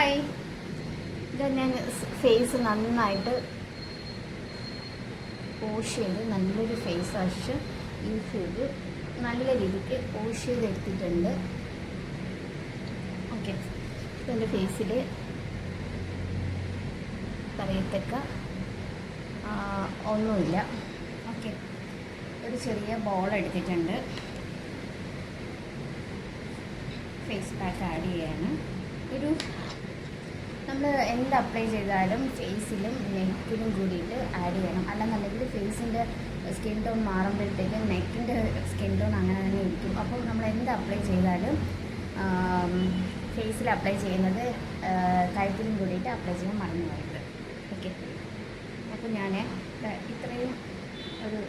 Hi. ഇത് ഞാൻ face നന്നായിട്ട് വാഷ് ചെയ്ത് നല്ലൊരു ഫേസ് വാഷ് യൂസ് ചെയ്ത് നല്ല രീതിക്ക് വാഷ് ചെയ്തെടുത്തിട്ടുണ്ട്. ഓക്കെ, എൻ്റെ ഫേസിൽ പറയത്തക്ക ഒന്നുമില്ല. ഓക്കെ, ഒരു ചെറിയ ബോൾ എടുത്തിട്ടുണ്ട്. ഫേസ് പാക്ക് ആഡ് ചെയ്യാണ്. ഒരു നമ്മൾ എന്ത് അപ്ലൈ ചെയ്താലും ഫേസിലും നെക്കിലും കൂടിയിട്ട് ആഡ് ചെയ്യണം. അല്ലെന്നുണ്ടെങ്കിൽ ഫേസിൻ്റെ സ്കിൻ ടോൺ മാറുമ്പോഴത്തേക്കും നെക്കിൻ്റെ സ്കിൻ ടോൺ അങ്ങനെ തന്നെ ഇരിക്കും. അപ്പോൾ നമ്മൾ എന്ത് അപ്ലൈ ചെയ്താലും ഫേസിൽ അപ്ലൈ ചെയ്യുന്നത് കഴുത്തിലും കൂടിയിട്ട് അപ്ലൈ ചെയ്യാൻ മറന്നു പോയത്. ഓക്കെ, അപ്പോൾ ഞാൻ ഇത്രയും ഒരു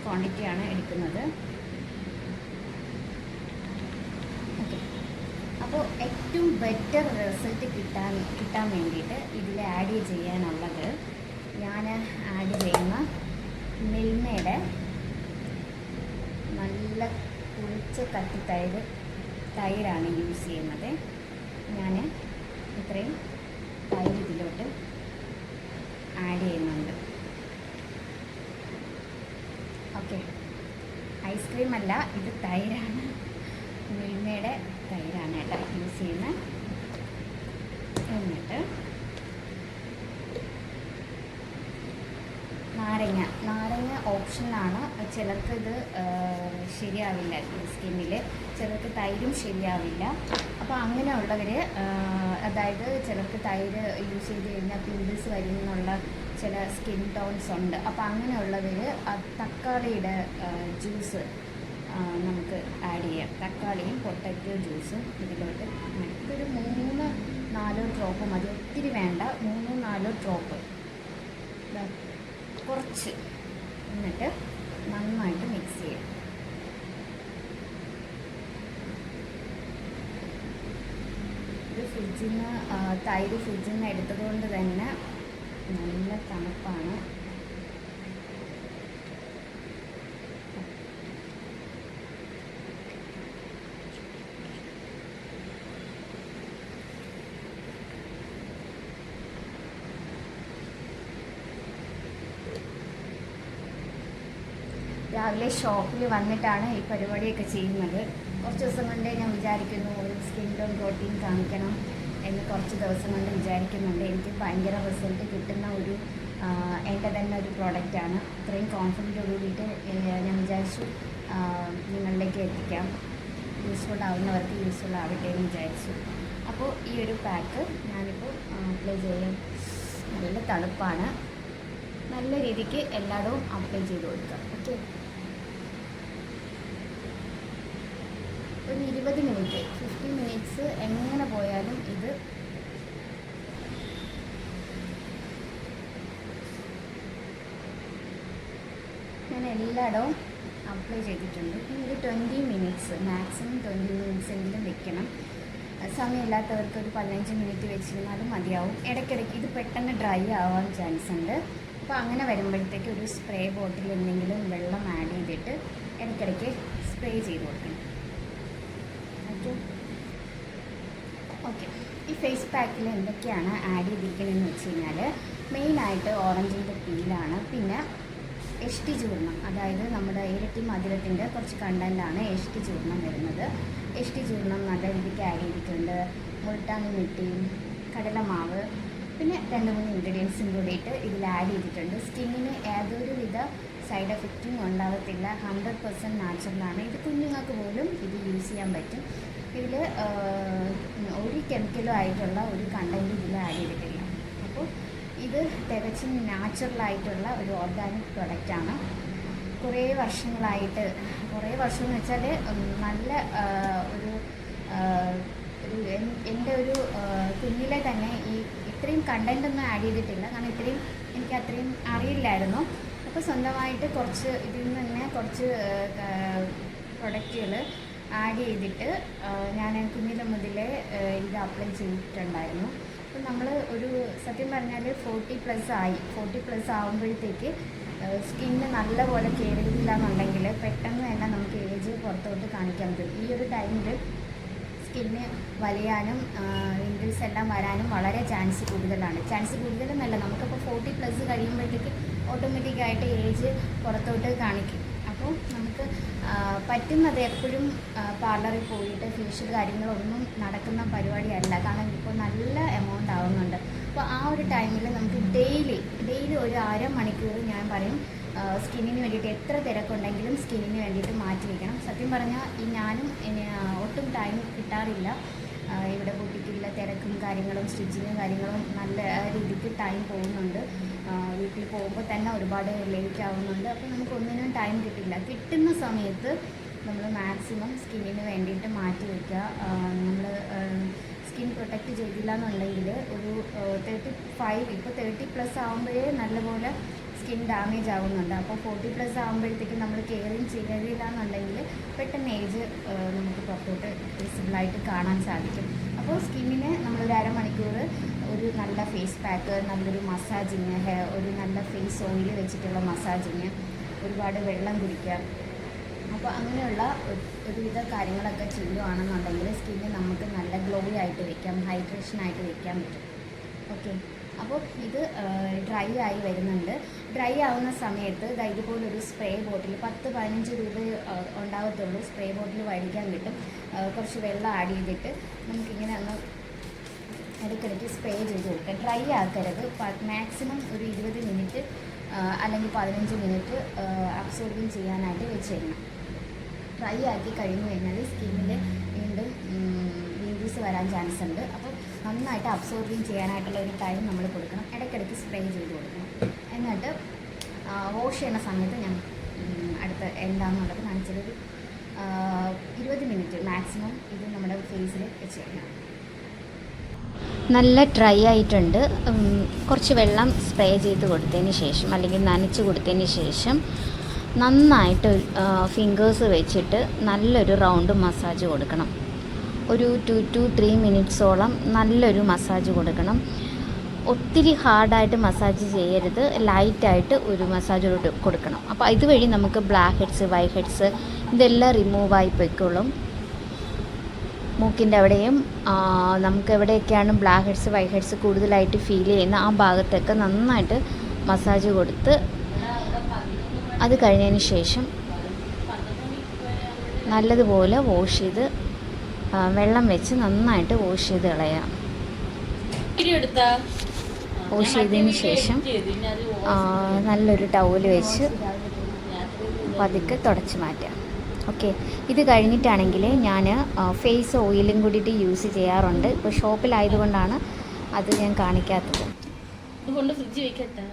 ക്വാണ്ടിറ്റിയാണ് എടുക്കുന്നത്. അപ്പോൾ ഏറ്റവും ബെറ്റർ റിസൾട്ട് കിട്ടാൻ വേണ്ടിയിട്ട് ഇതിൽ ആഡ് ചെയ്യാനുള്ളത് ഞാൻ ആഡ് ചെയ്യുന്ന മിൽമയുടെ നല്ല കുളിച്ച കട്ടി തൈരാണ് യൂസ് ചെയ്യുന്നത്. ഞാൻ ഇത്രയും തൈര് ഇതിലോട്ട് ആഡ് ചെയ്യുന്നുണ്ട്. ഓക്കെ, ഐസ്ക്രീം അല്ല, ഇത് തൈരാണ്. മിൽമയുടെ തൈരാണ് കേട്ടോ യൂസ് ചെയ്യുന്നത്. എന്നിട്ട് നാരങ്ങ ഓപ്ഷനാണ്. ചിലർക്ക് ഇത് ശരിയാവില്ല സ്കിന്നിൽ, ചിലർക്ക് തൈരും ശരിയാവില്ല. അപ്പോൾ അങ്ങനെയുള്ളവർ, അതായത് ചിലർക്ക് തൈര് യൂസ് ചെയ്ത് കഴിഞ്ഞാൽ പിമ്പിൾസ് വരുന്നുള്ള ചില സ്കിൻ ടോൺസ് ഉണ്ട്. അപ്പോൾ അങ്ങനെയുള്ളവർ തക്കാളിയുടെ ജ്യൂസ് നമുക്ക് ആഡ് ചെയ്യാം. തക്കാളിയും പൊട്ടറ്റോ ജ്യൂസും ഇതിലോട്ട് ഇതൊരു 3-4 ഡ്രോപ്പ് മതി, ഒത്തിരി വേണ്ട. 3-4 ഡ്രോപ്പ് കുറച്ച്, എന്നിട്ട് നന്നായിട്ട് മിക്സ് ചെയ്യാം. ഇത് തൈര് ഫ്രിഡ്ജിൽ നിന്ന് എടുത്തതുകൊണ്ട് തന്നെ നല്ല തണുപ്പാണ്. രാവിലെ ഷോപ്പിൽ വന്നിട്ടാണ് ഈ പരിപാടിയൊക്കെ ചെയ്യുന്നത്. കുറച്ച് ദിവസം കൊണ്ടേ ഞാൻ വിചാരിക്കുന്നു ഒരു സ്കിൻ ടോൺ പ്രോട്ടീൻ കാണിക്കണം എന്ന് കുറച്ച് ദിവസം കൊണ്ട് വിചാരിക്കുന്നുണ്ട്. എനിക്ക് ഭയങ്കര റിസൾട്ട് കിട്ടുന്ന ഒരു എൻ്റെ തന്നെ ഒരു പ്രോഡക്റ്റാണ്. ഇത്രയും കോൺഫിഡൻറ്റോട് കൂടിയിട്ട് ഞാൻ വിചാരിച്ചു നിങ്ങളിലേക്ക് എത്തിക്കാം, യൂസ്ഫുൾ ആവുന്നവർക്ക് യൂസ്ഫുൾ ആവട്ടെ എന്ന് വിചാരിച്ചു. അപ്പോൾ ഈ ഒരു പാക്ക് ഞാനിപ്പോൾ അപ്ലൈ ചെയ്യാം. നല്ല തണുപ്പാണ്, നല്ല രീതിക്ക് എല്ലായിടവും അപ്ലൈ ചെയ്ത് കൊടുക്കാം. ഓക്കെ, ഒരു 20 മിനിറ്റ് 15 മിനിറ്റ്സ് എങ്ങനെ പോയാലും ഇത് ഞാൻ എല്ലായിടവും അപ്ലൈ ചെയ്തിട്ടുണ്ട്. ഇത് 20 മിനിറ്റ്സ്, മാക്സിമം 20 മിനിറ്റ്സ് എങ്കിലും വെക്കണം. സമയമില്ലാത്തവർക്ക് ഒരു 15 മിനിറ്റ് വെച്ചിരുന്നാലും മതിയാവും. ഇടയ്ക്കിടയ്ക്ക് ഇത് പെട്ടെന്ന് ഡ്രൈ ആവാൻ ചാൻസ് ഉണ്ട്. അപ്പോൾ അങ്ങനെ വരുമ്പോഴത്തേക്ക് ഒരു സ്പ്രേ ബോട്ടിൽ എന്തെങ്കിലും വെള്ളം ആഡ് ചെയ്തിട്ട് ഇടയ്ക്കിടയ്ക്ക് സ്പ്രേ ചെയ്ത് കൊടുക്കണം. ഓക്കെ, ഈ ഫേസ് പാക്കിൽ എന്തൊക്കെയാണ് ആഡ് ചെയ്തിരിക്കുന്നതെന്ന് വെച്ച് കഴിഞ്ഞാൽ മെയിനായിട്ട് ഓറഞ്ചിൻ്റെ പീലാണ്, പിന്നെ HT ചൂർണം, അതായത് നമ്മുടെ ഇരട്ടി മധുരത്തിൻ്റെ കുറച്ച് കണ്ടൻറ്റാണ് HT ചൂർണം വരുന്നത്. HT ചൂർണം നല്ല രീതിക്ക് ആഡ് ചെയ്തിട്ടുണ്ട്. മുൾട്ടാനി മിട്ടിയും കടലമാവ്, പിന്നെ 2-3 ഇൻഗ്രീഡിയൻസും കൂടിയിട്ട് ഇതിൽ ആഡ് ചെയ്തിട്ടുണ്ട്. സ്കിന്നിന് യാതൊരു വിധ സൈഡ് എഫക്റ്റും ഉണ്ടാകത്തില്ല. 100% നാച്ചുറലാണ്. ഇത് കുഞ്ഞുങ്ങൾക്ക് പോലും ഇത് യൂസ് ചെയ്യാൻ പറ്റും. ഇതിൽ ഒരു കെമിക്കലും ആയിട്ടുള്ള ഒരു കണ്ടൻറ്റ് ഇതിൽ ആഡ് ചെയ്തിട്ടില്ല. അപ്പോൾ ഇത് തികച്ചും നാച്ചുറലായിട്ടുള്ള ഒരു ഓർഗാനിക് പ്രൊഡക്റ്റാണ്. കുറേ വർഷങ്ങളായിട്ട്, കുറേ വർഷം എന്ന് വെച്ചാൽ നല്ല ഒരു എൻ്റെ ഒരു കുഞ്ഞിലെ തന്നെ ഇത്രയും കണ്ടൻറ്റൊന്നും ആഡ് ചെയ്തിട്ടില്ല. കാരണം എനിക്ക് അത്രയും അറിയില്ലായിരുന്നു. അപ്പോൾ സ്വന്തമായിട്ട് കുറച്ച് ഇതിൽ നിന്ന് തന്നെ കുറച്ച് പ്രൊഡക്റ്റുകൾ ആഡ് ചെയ്തിട്ട് ഞാൻ കുഞ്ഞിലെ മുതലേ ഇത് അപ്ലൈ ചെയ്തിട്ടുണ്ടായിരുന്നു. അപ്പോൾ നമ്മൾ ഒരു സത്യം പറഞ്ഞാൽ 40+ ആകുമ്പോഴത്തേക്ക് സ്കിന്ന് നല്ലപോലെ കെയർ ചെയ്തില്ല എന്നുണ്ടെങ്കിൽ പെട്ടെന്ന് തന്നെ നമുക്ക് ഏജ് പുറത്തോട്ട് കാണിക്കാൻ പറ്റും. ഈ ഒരു ടൈമിൽ സ്കിന്ന് വലിയാനും റിങ്കിൾസ് എല്ലാം വരാനും വളരെ ചാൻസ് കൂടുതലാണ്. ചാൻസ് കൂടുതലെന്നല്ല, നമുക്കിപ്പോൾ 40+ കഴിയുമ്പോഴത്തേക്ക് ഓട്ടോമാറ്റിക്കായിട്ട് ഏജ് പുറത്തോട്ട് കാണിക്കും. അപ്പോൾ നമുക്ക് പറ്റുന്നത് എപ്പോഴും പാർലറിൽ പോയിട്ട് ഫേഷ്യൽ കാര്യങ്ങളൊന്നും നടക്കുന്ന പരിപാടിയല്ല. കാരണം ഇപ്പോൾ നല്ല എമൗണ്ട് ആവുന്നുണ്ട്. അപ്പോൾ ആ ഒരു ടൈമിൽ നമുക്ക് ഡെയിലി ഒരു അരമണിക്കൂർ ഞാൻ പറയും സ്കിന്നിന് വേണ്ടിയിട്ട്, എത്ര തിരക്കുണ്ടെങ്കിലും സ്കിന്നിന് വേണ്ടിയിട്ട് മാറ്റി വയ്ക്കണം. സത്യം പറഞ്ഞാൽ ഞാനും ഒട്ടും ടൈം കിട്ടാറില്ല. ഇവിടെ ബുട്ടിക്കില്ല, തിരക്കും കാര്യങ്ങളും സ്റ്റിച്ചിങ്ങും കാര്യങ്ങളും നല്ല രീതിക്ക് ടൈം പോകുന്നുണ്ട്. വീട്ടിൽ പോകുമ്പോൾ തന്നെ ഒരുപാട് ലേറ്റ് ആവുന്നുണ്ട്. അപ്പോൾ നമുക്ക് ഒന്നിനും ടൈം കിട്ടില്ല. കിട്ടുന്ന സമയത്ത് നമ്മൾ മാക്സിമം സ്കിന്നിന് വേണ്ടിയിട്ട് മാറ്റി വയ്ക്കുക. നമ്മൾ സ്കിൻ പ്രൊട്ടക്റ്റ് ചെയ്തില്ല എന്നുണ്ടെങ്കിൽ ഒരു 35, ഇപ്പോൾ 30+ ആകുമ്പോഴേ നല്ലപോലെ സ്കിൻ ഡാമേജ് ആവുന്നുണ്ട്. അപ്പോൾ 40+ ആകുമ്പോഴത്തേക്കും നമ്മൾ കെയറിങ് ചെയ്തില്ല എന്നുണ്ടെങ്കിൽ പെട്ടെന്ന് ഏജ് നമുക്ക് പുറത്തോട്ട് വിസിബിളായിട്ട് കാണാൻ സാധിക്കും. അപ്പോൾ സ്കിന്നിന് നമ്മളൊരു അരമണിക്കൂർ ഒരു നല്ല ഫേസ് പാക്ക്, നല്ലൊരു മസാജിങ്, ഒരു നല്ല ഫേസ് ഓയിൽ വെച്ചിട്ടുള്ള മസാജിങ്, ഒരുപാട് വെള്ളം കുടിക്കുക. അപ്പോൾ അങ്ങനെയുള്ള ഒരുവിധ കാര്യങ്ങളൊക്കെ ചെയ്യുകയാണെന്നുണ്ടെങ്കിൽ സ്കിന്ന് നമുക്ക് നല്ല ഗ്ലോ ആയിട്ട് വെക്കാം, ഹൈഡ്രേഷനായിട്ട് വെക്കാൻ പറ്റും. ഓക്കെ, അപ്പോൾ ഇത് ഡ്രൈ ആയി വരുന്നുണ്ട്. ഡ്രൈ ആവുന്ന സമയത്ത് ഇതുപോലൊരു സ്പ്രേ ബോട്ടിൽ 10-15 രൂപ ഉണ്ടാകത്തുള്ളൂ. സ്പ്രേ ബോട്ടിൽ മേടിക്കാൻ കിട്ടും. കുറച്ച് വെള്ളം ആഡ് ചെയ്തിട്ട് നമുക്കിങ്ങനെ ഒന്ന് ഇടയ്ക്കിടയ്ക്ക് സ്പ്രേ ചെയ്ത് കൊടുക്കുക. ഡ്രൈ ആക്കരുത്. മാക്സിമം ഒരു 20 മിനിറ്റ് അല്ലെങ്കിൽ 15 മിനിറ്റ് അബ്സോർബിങ് ചെയ്യാനായിട്ട് വെച്ചിരുന്നു. ഡ്രൈ ആക്കി കഴിഞ്ഞ് കഴിഞ്ഞാൽ സ്കിന്നിൽ വീണ്ടും റിങ്കിൾസ് വരാൻ ചാൻസ് ഉണ്ട്. അപ്പോൾ നന്നായിട്ട് അബ്സോർബിങ് ചെയ്യാനായിട്ടുള്ള ഒരു ടൈം നമ്മൾ കൊടുക്കണം. ഇടയ്ക്കിടയ്ക്ക് സ്പ്രേ ചെയ്ത് കൊടുക്കണം. എന്നിട്ട് വാഷ് ചെയ്യുന്ന സമയത്ത് ഞാൻ അടുത്ത് എന്താണെന്നുള്ളത് കാണിച്ചൊരു 20 മിനിറ്റ് മാക്സിമം ഇത് നമ്മുടെ ഫേസിൽ വെച്ചിരിക്കണം. നല്ല ഡ്രൈ ആയിട്ടുണ്ട്. കുറച്ച് വെള്ളം സ്പ്രേ ചെയ്ത് കൊടുത്തതിന് ശേഷം അല്ലെങ്കിൽ നനച്ച് കൊടുത്തതിന് ശേഷം നന്നായിട്ട് ഫിംഗേഴ്സ് വെച്ചിട്ട് നല്ലൊരു റൗണ്ട് മസാജ് കൊടുക്കണം. ഒരു 2 to 3 മിനിറ്റ്സോളം നല്ലൊരു മസാജ് കൊടുക്കണം. ഒത്തിരി ഹാർഡായിട്ട് മസാജ് ചെയ്യരുത്, ലൈറ്റായിട്ട് ഒരു മസാജ് കൊടുക്കണം. അപ്പോൾ ഇതുവഴി നമുക്ക് ബ്ലാക്ക് ഹെഡ്സ്, വൈറ്റ് ഹെഡ്സ് ഇതെല്ലാം റിമൂവായി പോയിക്കോളും. മൂക്കിൻ്റെ അവിടെയും നമുക്ക് എവിടെയൊക്കെയാണ് ബ്ലാക്ക് ഹെഡ്സ്, വൈറ്റ് ഹെഡ്സ് കൂടുതലായിട്ട് ഫീൽ ചെയ്യുന്ന ആ ഭാഗത്തൊക്കെ നന്നായിട്ട് മസാജ് കൊടുത്ത് അത് കഴിഞ്ഞതിന് ശേഷം നല്ലതുപോലെ വാഷ് ചെയ്ത് വെള്ളം വെച്ച് നന്നായിട്ട് വാഷ് ചെയ്ത് കളയാം. വാഷ് ചെയ്തതിന് ശേഷം നല്ലൊരു ടവൽ വെച്ച് പതുക്കെ തുടച്ച് മാറ്റാം. ഓക്കെ, ഇത് കഴിഞ്ഞിട്ടാണെങ്കിൽ ഞാൻ ഫേസ് ഓയിലും കൂടിയിട്ട് യൂസ് ചെയ്യാറുണ്ട്. ഇപ്പോൾ ഷോപ്പിലായതുകൊണ്ടാണ് അത് ഞാൻ കാണിക്കാത്തത്. ഫ്രിഡ്ജ് വെക്കട്ടെ.